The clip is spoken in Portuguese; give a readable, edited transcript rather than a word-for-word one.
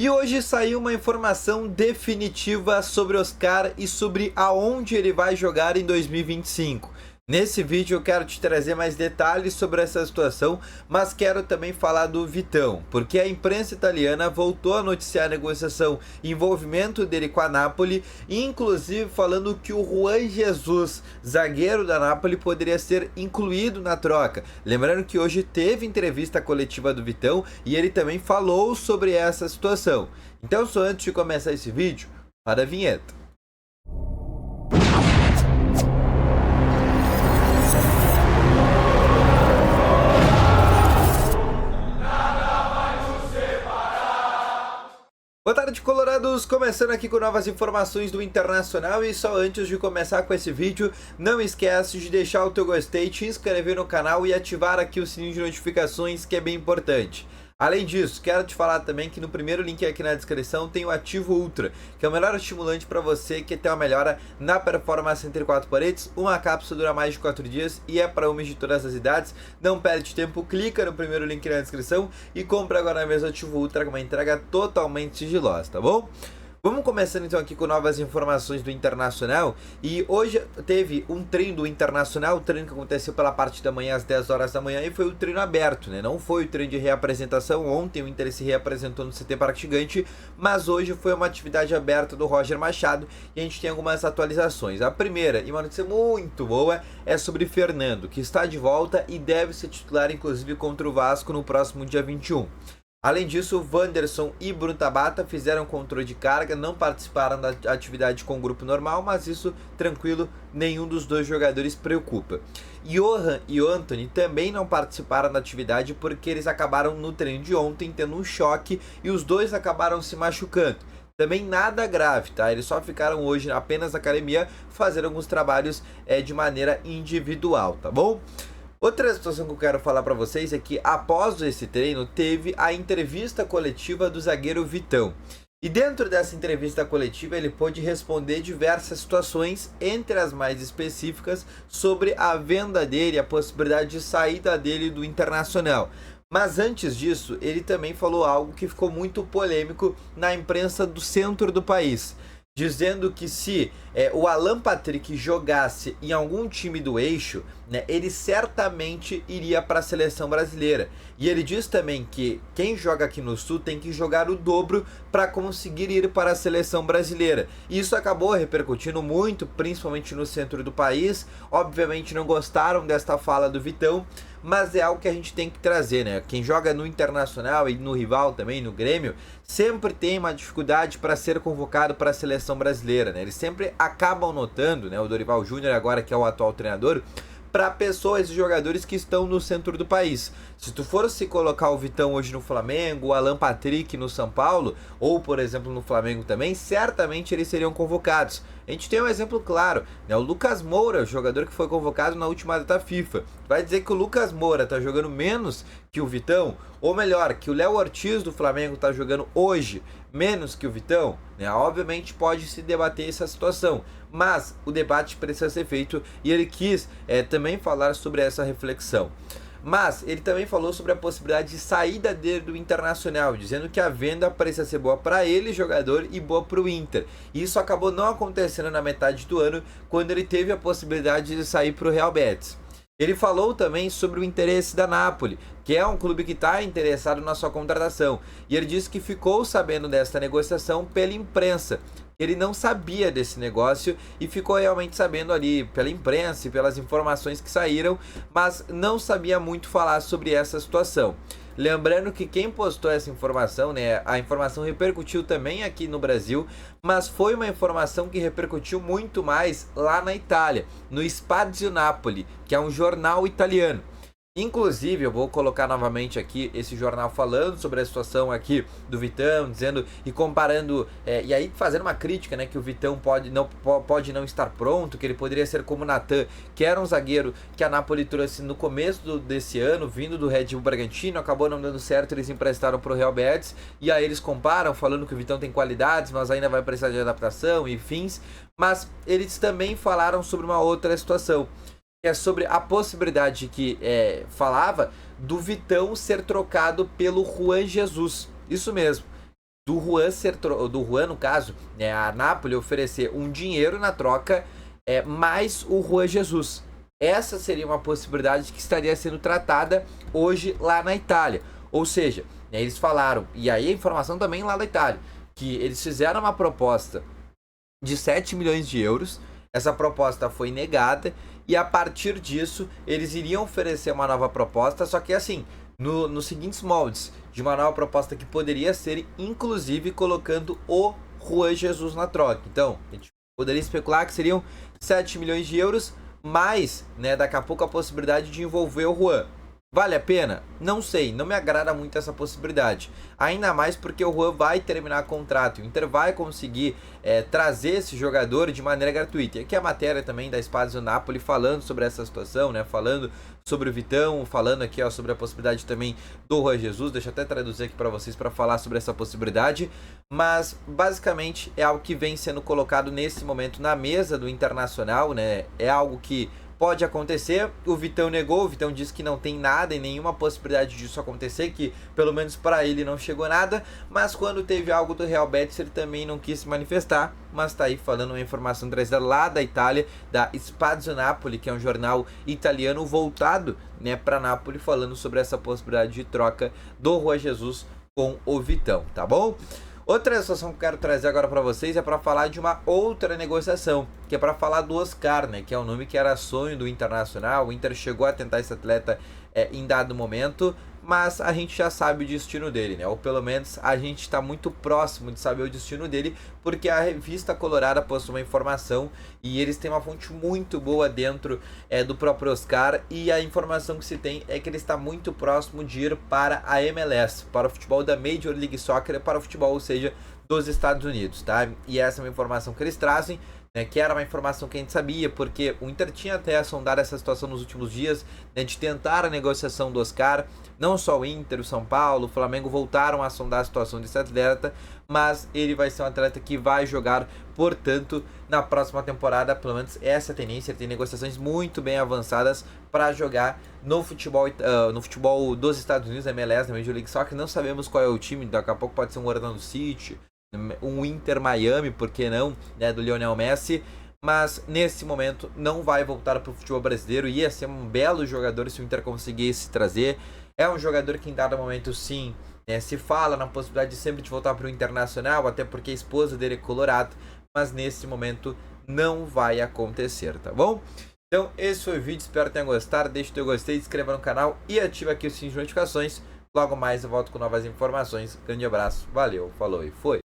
E hoje saiu uma informação definitiva sobre Oscar e sobre aonde ele vai jogar em 2025. Nesse vídeo eu quero te trazer mais detalhes sobre essa situação, mas quero também falar do Vitão, porque a imprensa italiana voltou a noticiar a negociação e envolvimento dele com a Napoli, inclusive falando que o Juan Jesus, zagueiro da Napoli, poderia ser incluído na troca. Lembrando que hoje teve entrevista coletiva do Vitão e ele também falou sobre essa situação. Então, só antes de começar esse vídeo, para a vinheta. Boa tarde, colorados! Começando aqui com novas informações do Internacional e só antes de começar com esse vídeo, não esquece de deixar o teu gostei, te inscrever no canal e ativar aqui o sininho de notificações, que é bem importante. Além disso, quero te falar também que no primeiro link aqui na descrição tem o Ativo Ultra, que é o melhor estimulante para você que tem uma melhora na performance entre quatro paredes. Uma cápsula dura mais de 4 dias e é para homens de todas as idades. Não perde tempo, clica no primeiro link na descrição e compra agora mesmo o Ativo Ultra com uma entrega totalmente sigilosa, tá bom? Vamos começando então aqui com novas informações do Internacional. E hoje teve um treino do Internacional, o treino que aconteceu pela parte da manhã às 10 horas da manhã, e foi o treino aberto, né? Não foi o treino de reapresentação. Ontem o Inter se reapresentou no CT Parque Gigante, mas hoje foi uma atividade aberta do Roger Machado e a gente tem algumas atualizações. A primeira, e uma notícia muito boa, é sobre Fernando, que está de volta e deve ser titular inclusive contra o Vasco no próximo dia 21. Além disso, Wanderson e Bruno Tabata fizeram controle de carga, não participaram da atividade com o grupo normal, mas isso, tranquilo, nenhum dos dois jogadores preocupa. Johan e Antony também não participaram da atividade porque eles acabaram no treino de ontem tendo um choque e os dois acabaram se machucando. Também nada grave, tá? Eles só ficaram hoje apenas na academia fazendo alguns trabalhos de maneira individual, tá bom? Outra situação que eu quero falar para vocês é que após esse treino teve a entrevista coletiva do zagueiro Vitão. E dentro dessa entrevista coletiva ele pôde responder diversas situações, entre as mais específicas sobre a venda dele, a possibilidade de saída dele do Internacional. Mas antes disso, ele também falou algo que ficou muito polêmico na imprensa do centro do país, dizendo que se o Alan Patrick jogasse em algum time do eixo, né, ele certamente iria para a seleção brasileira. E ele diz também que quem joga aqui no Sul tem que jogar o dobro para conseguir ir para a seleção brasileira. E isso acabou repercutindo muito, principalmente no centro do país. Obviamente não gostaram desta fala do Vitão, mas é algo que a gente tem que trazer, né? Quem joga no Internacional e no rival também, no Grêmio, sempre tem uma dificuldade para ser convocado para a seleção brasileira, né? Eles sempre acabam notando, né? O Dorival Júnior agora, que é o atual treinador, para pessoas e jogadores que estão no centro do país. Se tu for se colocar o Vitão hoje no Flamengo, o Alan Patrick no São Paulo, ou por exemplo no Flamengo também, certamente eles seriam convocados. A gente tem um exemplo claro, né? O Lucas Moura, jogador que foi convocado na última data FIFA. Vai dizer que o Lucas Moura tá jogando menos que o Vitão? Ou melhor, que o Léo Ortiz do Flamengo tá jogando hoje menos que o Vitão? Né? Obviamente pode se debater essa situação, mas o debate precisa ser feito e ele quis também falar sobre essa reflexão. Mas ele também falou sobre a possibilidade de saída dele do Internacional, dizendo que a venda parecia ser boa para ele, jogador, e boa para o Inter. E isso acabou não acontecendo na metade do ano, quando ele teve a possibilidade de sair para o Real Betis. Ele falou também sobre o interesse da Napoli, que é um clube que está interessado na sua contratação. E ele disse que ficou sabendo dessa negociação pela imprensa. Ele não sabia desse negócio e ficou realmente sabendo ali pela imprensa e pelas informações que saíram, mas não sabia muito falar sobre essa situação. Lembrando que quem postou essa informação, né, a informação repercutiu também aqui no Brasil, mas foi uma informação que repercutiu muito mais lá na Itália, no Spazio Napoli, que é um jornal italiano. Inclusive, eu vou colocar novamente aqui esse jornal falando sobre a situação aqui do Vitão, dizendo e comparando, e aí fazendo uma crítica, né, que o Vitão pode não estar pronto, que ele poderia ser como o Natan, que era um zagueiro que a Napoli trouxe no começo desse ano, vindo do Red Bull Bragantino, acabou não dando certo, eles emprestaram para o Real Betis, e aí eles comparam, falando que o Vitão tem qualidades, mas ainda vai precisar de adaptação e fins, mas eles também falaram sobre uma outra situação, que é sobre a possibilidade que falava do Vitão ser trocado pelo Juan Jesus. Isso mesmo. do Juan, no caso, né, a Napoli oferecer um dinheiro na troca mais o Juan Jesus. Essa seria uma possibilidade que estaria sendo tratada hoje lá na Itália. Ou seja, né, eles falaram, e aí a informação também lá da Itália, que eles fizeram uma proposta de 7 milhões de euros, essa proposta foi negada, e a partir disso eles iriam oferecer uma nova proposta, só que assim, nos seguintes moldes, de uma nova proposta que poderia ser, inclusive, colocando o Juan Jesus na troca. Então, a gente poderia especular que seriam 7 milhões de euros, mais, né, daqui a pouco a possibilidade de envolver o Juan. Vale a pena? Não sei, não me agrada muito essa possibilidade. Ainda mais porque o Juan vai terminar contrato. O Inter vai conseguir trazer esse jogador de maneira gratuita. E aqui a matéria também da Spazio Napoli falando sobre essa situação, né? Falando sobre o Vitão, falando aqui sobre a possibilidade também do Juan Jesus. Deixa eu até traduzir aqui para vocês para falar sobre essa possibilidade. Mas basicamente é algo que vem sendo colocado nesse momento na mesa do Internacional, né? É algo que pode acontecer. O Vitão negou, o Vitão disse que não tem nada e nenhuma possibilidade disso acontecer, que pelo menos para ele não chegou nada, mas quando teve algo do Real Betis ele também não quis se manifestar, mas tá aí falando uma informação trazida lá da Itália, da Spazio Napoli, que é um jornal italiano voltado, né, para Napoli, falando sobre essa possibilidade de troca do Juan Jesus com o Vitão, tá bom? Outra situação que eu quero trazer agora para vocês é para falar de uma outra negociação, que é para falar do Oscar, né, que é um nome que era sonho do Internacional. O Inter chegou a tentar esse atleta em dado momento, mas a gente já sabe o destino dele, né? Ou pelo menos a gente está muito próximo de saber o destino dele, porque a revista Colorada postou uma informação e eles têm uma fonte muito boa dentro do próprio Oscar, e a informação que se tem é que ele está muito próximo de ir para a MLS, para o futebol da Major League Soccer, para o futebol, ou seja, dos Estados Unidos, tá? E essa é uma informação que eles trazem, né, que era uma informação que a gente sabia, porque o Inter tinha até sondado essa situação nos últimos dias, né, de tentar a negociação do Oscar. Não só o Inter, o São Paulo, o Flamengo voltaram a sondar a situação desse atleta, mas ele vai ser um atleta que vai jogar, portanto, na próxima temporada, pelo menos essa é a tendência. Ele tem negociações muito bem avançadas para jogar no futebol dos Estados Unidos, MLS, na Major League Soccer. Não sabemos qual é o time, daqui a pouco pode ser um Orlando City, um Inter Miami, por que não, né, do Lionel Messi, mas nesse momento não vai voltar para o futebol brasileiro. Ia ser um belo jogador se o Inter conseguisse trazer. É um jogador que em dado momento, sim, né, se fala na possibilidade de sempre de voltar para o Internacional, até porque a esposa dele é colorado, mas nesse momento não vai acontecer, tá bom? Então esse foi o vídeo, espero que tenham gostado. Deixe o teu gostei, se inscreva no canal e ative aqui o sininho de notificações. Logo mais eu volto com novas informações. Grande abraço, valeu, falou e foi!